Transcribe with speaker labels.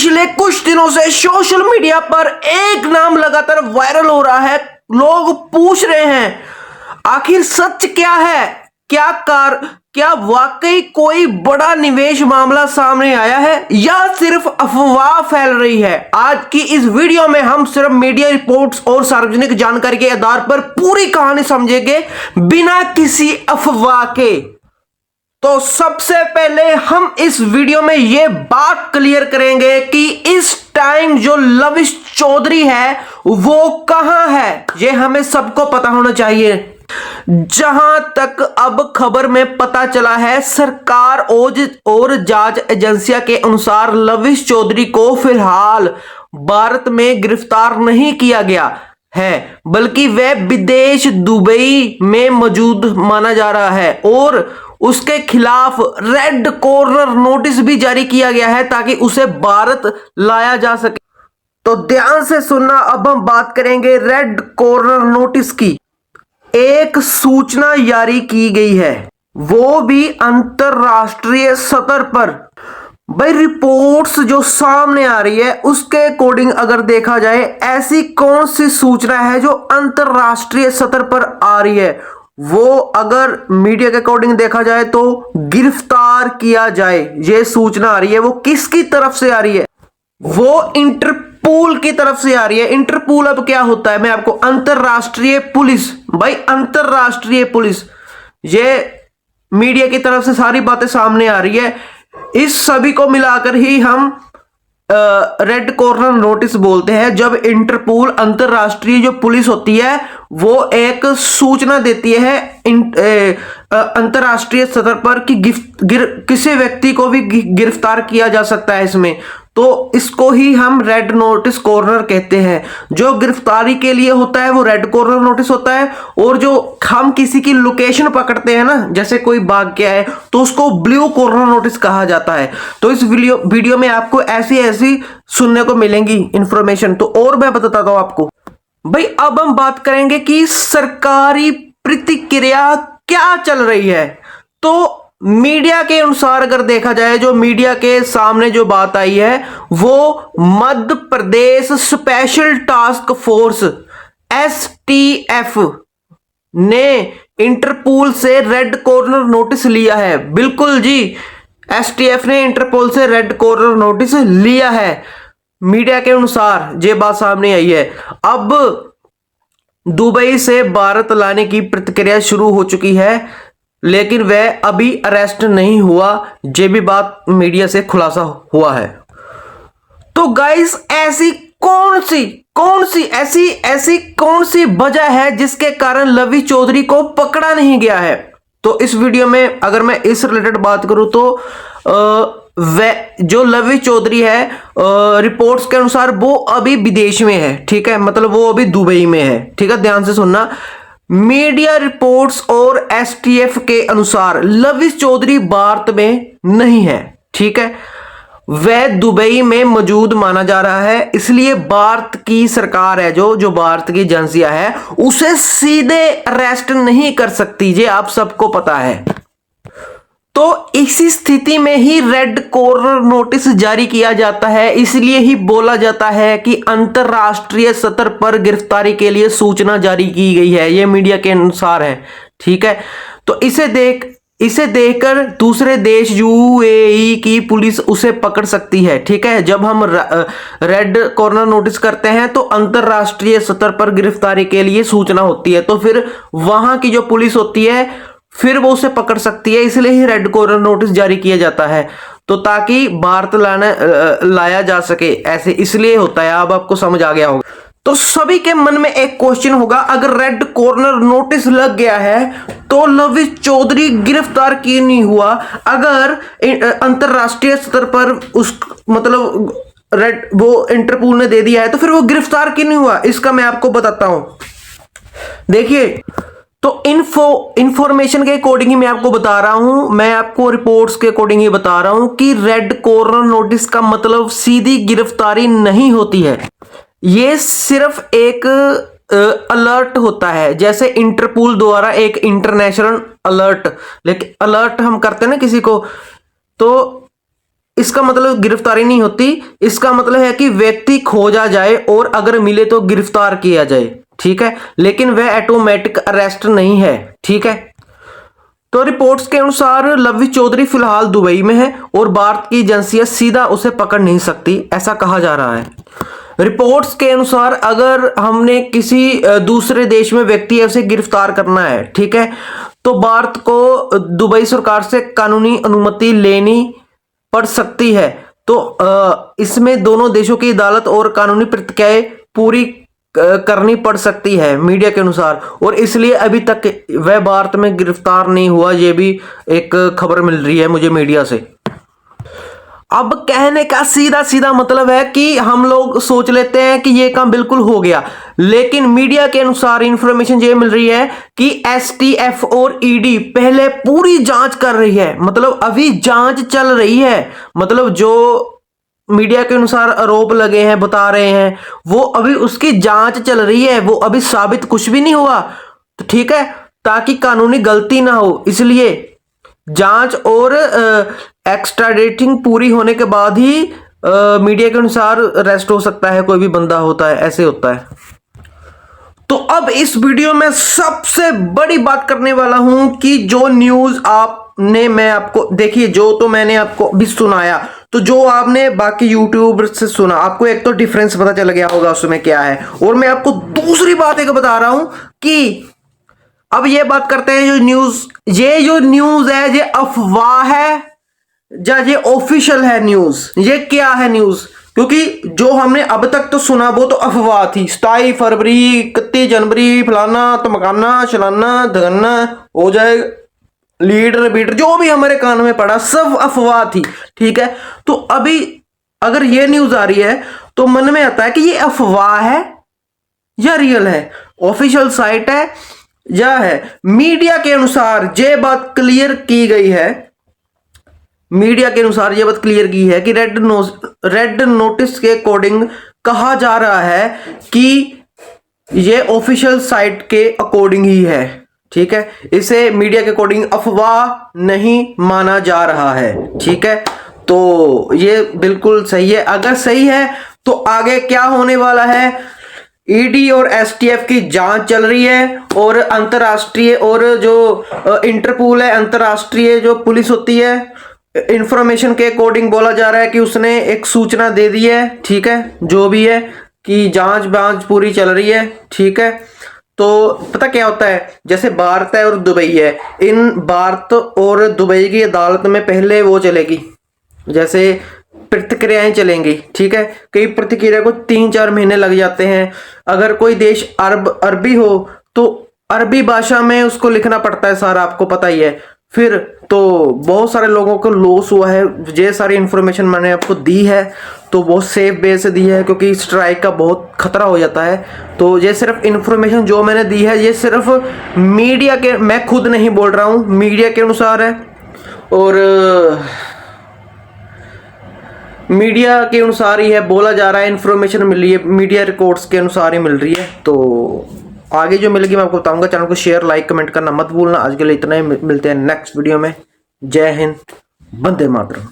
Speaker 1: पिछले कुछ दिनों से सोशल मीडिया पर एक नाम लगातार वायरल हो रहा है। लोग पूछ रहे हैं आखिर सच क्या है। क्या वाकई कोई बड़ा निवेश मामला सामने आया है या सिर्फ अफवाह फैल रही है। आज की इस वीडियो में हम सिर्फ मीडिया रिपोर्ट्स और सार्वजनिक जानकारी के आधार पर पूरी कहानी समझेंगे बिना किसी अफवाह के। तो सबसे पहले हम इस वीडियो में यह बात क्लियर करेंगे कि इस टाइम जो लविश चौधरी है वो कहां है, ये हमें सबको पता होना चाहिए। जहां तक अब खबर में पता चला है, सरकार और जांच एजेंसियों के अनुसार लविश चौधरी को फिलहाल भारत में गिरफ्तार नहीं किया गया है, बल्कि वह विदेश दुबई में मौजूद माना जा रहा है और उसके खिलाफ रेड कॉर्नर नोटिस भी जारी किया गया है ताकि उसे भारत लाया जा सके। तो ध्यान से सुनना, अब हम बात करेंगे रेड कॉर्नर नोटिस की। एक सूचना जारी की गई है, वो भी अंतरराष्ट्रीय स्तर पर। भाई रिपोर्ट्स जो सामने आ रही है उसके अकॉर्डिंग अगर देखा जाए, ऐसी कौन सी सूचना है जो अंतरराष्ट्रीय स्तर पर आ रही है, वो अगर मीडिया के अकॉर्डिंग देखा जाए तो गिरफ्तार किया जाए, ये सूचना आ रही है। वो किसकी तरफ से आ रही है? वो इंटरपोल की तरफ से आ रही है। इंटरपोल अब क्या होता है, मैं आपको अंतरराष्ट्रीय पुलिस, भाई अंतरराष्ट्रीय पुलिस, ये मीडिया की तरफ से सारी बातें सामने आ रही है। इस सभी को मिलाकर ही हम रेड कॉर्नर नोटिस बोलते हैं। जब इंटरपोल अंतरराष्ट्रीय जो पुलिस होती है वो एक सूचना देती है अंतरराष्ट्रीय स्तर पर कि किसी व्यक्ति को भी गिरफ्तार किया जा सकता है इसमें, तो इसको ही हम रेड नोटिस कॉर्नर कहते हैं। जो गिरफ्तारी के लिए होता है वो रेड कॉर्नर नोटिस होता है, और जो हम किसी की लोकेशन पकड़ते हैं ना, जैसे कोई भाग गया है तो उसको ब्लू कॉर्नर नोटिस कहा जाता है। तो इस वीडियो में आपको ऐसी सुनने को मिलेंगी इंफॉर्मेशन। तो और मैं बताता हूं आपको। भाई अब हम बात करेंगे कि सरकारी प्रतिक्रिया क्या चल रही है। तो मीडिया के अनुसार अगर देखा जाए, जो मीडिया के सामने जो बात आई है वो Madhya Pradesh special task force STF ने इंटरपोल से रेड कॉर्नर नोटिस लिया है। बिल्कुल जी, STF ने इंटरपोल से रेड कॉर्नर नोटिस लिया है। मीडिया के अनुसार ये बात सामने आई है। अब दुबई से भारत लाने की प्रक्रिया शुरू हो चुकी है, लेकिन वह अभी अरेस्ट नहीं हुआ, ये भी बात मीडिया से खुलासा हुआ है। तो गाइस ऐसी कौन सी वजह है जिसके कारण लविश चौधरी को पकड़ा नहीं गया है? तो इस वीडियो में अगर मैं इस रिलेटेड बात करूं तो जो लविश चौधरी है रिपोर्ट्स के अनुसार वो अभी विदेश में है, ठीक है, मतलब वो अभी दुबई में है, ठीक है। ध्यान से सुनना, मीडिया रिपोर्ट्स और STF के अनुसार लविश चौधरी भारत में नहीं है, ठीक है, वह दुबई में मौजूद माना जा रहा है। इसलिए भारत की सरकार है, जो भारत की एजेंसियां है, उसे सीधे अरेस्ट नहीं कर सकती, ये आप सबको पता है। तो इसी स्थिति में ही रेड कॉर्नर नोटिस जारी किया जाता है। इसलिए ही बोला जाता है कि अंतरराष्ट्रीय स्तर पर गिरफ्तारी के लिए सूचना जारी की गई है, यह मीडिया के अनुसार है, ठीक है। तो इसे देखकर दूसरे देश UAE की पुलिस उसे पकड़ सकती है, ठीक है। जब हम रेड कॉर्नर नोटिस करते हैं तो अंतरराष्ट्रीय स्तर पर गिरफ्तारी के लिए सूचना होती है, तो फिर वहां की जो पुलिस होती है फिर वो उसे पकड़ सकती है। इसलिए ही रेड कॉर्नर नोटिस जारी किया जाता है, तो ताकि भारत लाया जा सके, ऐसे इसलिए होता है। अब आपको समझ आ गया होगा। तो सभी के मन में एक क्वेश्चन होगा, अगर रेड कॉर्नर नोटिस लग गया है तो लविश चौधरी गिरफ्तार क्यों नहीं हुआ? अगर अंतरराष्ट्रीय स्तर पर मतलब वो इंटरपोल ने दे दिया है तो फिर वो गिरफ्तार क्यों नहीं हुआ? इसका मैं आपको बताता हूं। देखिए, तो इंफॉर्मेशन के अकॉर्डिंग ही मैं आपको बता रहा हूं, मैं आपको रिपोर्ट्स के अकॉर्डिंग ही बता रहा हूं कि रेड कॉर्नर नोटिस का मतलब सीधी गिरफ्तारी नहीं होती है। ये सिर्फ एक अलर्ट होता है, जैसे इंटरपोल द्वारा एक इंटरनेशनल अलर्ट, लेकिन अलर्ट हम करते हैं ना किसी को, तो इसका मतलब गिरफ्तारी नहीं होती, इसका मतलब है कि व्यक्ति खोजा जाए और अगर मिले तो गिरफ्तार किया जाए, ठीक है, लेकिन वह ऑटोमेटिक अरेस्ट नहीं है, ठीक है। तो रिपोर्ट्स के अनुसार लवी चौधरी फिलहाल दुबई में है और भारत की एजेंसियां सीधा उसे पकड़ नहीं सकती, ऐसा कहा जा रहा है। रिपोर्ट्स के अनुसार अगर हमने किसी दूसरे देश में व्यक्ति है उसे गिरफ्तार करना है, ठीक है, तो भारत को दुबई सरकार से कानूनी अनुमति लेनी पड़ सकती है। तो इसमें दोनों देशों की अदालत और कानूनी प्रक्रियाएं पूरी करनी पड़ सकती है मीडिया के अनुसार, और इसलिए अभी तक वह भारत में गिरफ्तार नहीं हुआ, ये भी एक खबर मिल रही है मुझे मीडिया से। अब कहने का सीधा सीधा मतलब है कि हम लोग सोच लेते हैं कि ये काम बिल्कुल हो गया, लेकिन मीडिया के अनुसार इंफॉर्मेशन ये मिल रही है कि एसटीएफ और ईडी पहले पूरी जांच कर रही है, मतलब अभी जांच चल रही है, मतलब जो मीडिया के अनुसार आरोप लगे हैं बता रहे हैं वो अभी उसकी जांच चल रही है, वो अभी साबित कुछ भी नहीं हुआ, तो ठीक है, ताकि कानूनी गलती ना हो, इसलिए जांच और एक्स्ट्राडेटिंग पूरी होने के बाद ही मीडिया के अनुसार अरेस्ट हो सकता है, कोई भी बंदा होता है, ऐसे होता है। तो अब इस वीडियो में सबसे बड़ी बात करने वाला हूं कि जो न्यूज आपने, मैं आपको देखिए, जो तो मैंने आपको अभी सुनाया, तो जो आपने बाकी यूट्यूबर से सुना, आपको एक तो डिफरेंस पता चल गया होगा उसमें क्या है, और मैं आपको दूसरी बात एक बता रहा हूं कि अब ये बात करते हैं जो न्यूज है ये अफवाह है या ये ऑफिशियल है न्यूज, ये क्या है न्यूज, क्योंकि जो हमने अब तक तो सुना वो तो अफवाह थी। 27 फरवरी 31 जनवरी फलाना तमकाना चलाना धगना हो जाएगा, लीडर बीटर जो भी हमारे कान में पड़ा सब अफवाह थी, ठीक है। तो अभी अगर ये न्यूज आ रही है तो मन में आता है कि ये अफवाह है या रियल है, ऑफिशियल साइट है या है। मीडिया के अनुसार ये बात क्लियर की गई है, मीडिया के अनुसार ये बात क्लियर की है कि रेड नोटिस के अकॉर्डिंग कहा जा रहा है कि ये ऑफिशियल साइट के अकॉर्डिंग ही है, ठीक है, इसे मीडिया के अकॉर्डिंग अफवाह नहीं माना जा रहा है, ठीक है। तो ये बिल्कुल सही है। अगर सही है तो आगे क्या होने वाला है, ईडी और एसटीएफ की जांच चल रही है और अंतरराष्ट्रीय और जो इंटरपोल है, अंतरराष्ट्रीय जो पुलिस होती है, इंफॉर्मेशन के अकॉर्डिंग बोला जा रहा है कि उसने एक सूचना दे दी है, ठीक है, जो भी है कि जांच पूरी चल रही है, ठीक है। तो पता क्या होता है, जैसे भारत है और दुबई है, इन भारत और दुबई की अदालत में पहले वो चलेगी, जैसे प्रतिक्रियाएं चलेंगी, ठीक है। कई प्रतिक्रिया को 3-4 महीने लग जाते हैं। अगर कोई देश अरबी हो तो अरबी भाषा में उसको लिखना पड़ता है सारा, आपको पता ही है। फिर तो बहुत सारे लोगों को लॉस हुआ है। ये सारी इंफॉर्मेशन मैंने आपको दी है तो बहुत सेफ बेस से दी है, क्योंकि स्ट्राइक का बहुत खतरा हो जाता है। तो ये सिर्फ इंफॉर्मेशन जो मैंने दी है ये सिर्फ मीडिया के, मैं खुद नहीं बोल रहा हूँ, मीडिया के अनुसार है, और मीडिया के अनुसार ही है, बोला जा रहा है, इंफॉर्मेशन मिल रही है, मीडिया रिकॉर्ड्स के अनुसार ही मिल रही है। तो आगे जो मिलेगी मैं आपको बताऊंगा। चैनल को शेयर लाइक कमेंट करना मत भूलना। आज के लिए इतना ही, मिलते हैं नेक्स्ट वीडियो में। जय हिंद, वंदे मातरम।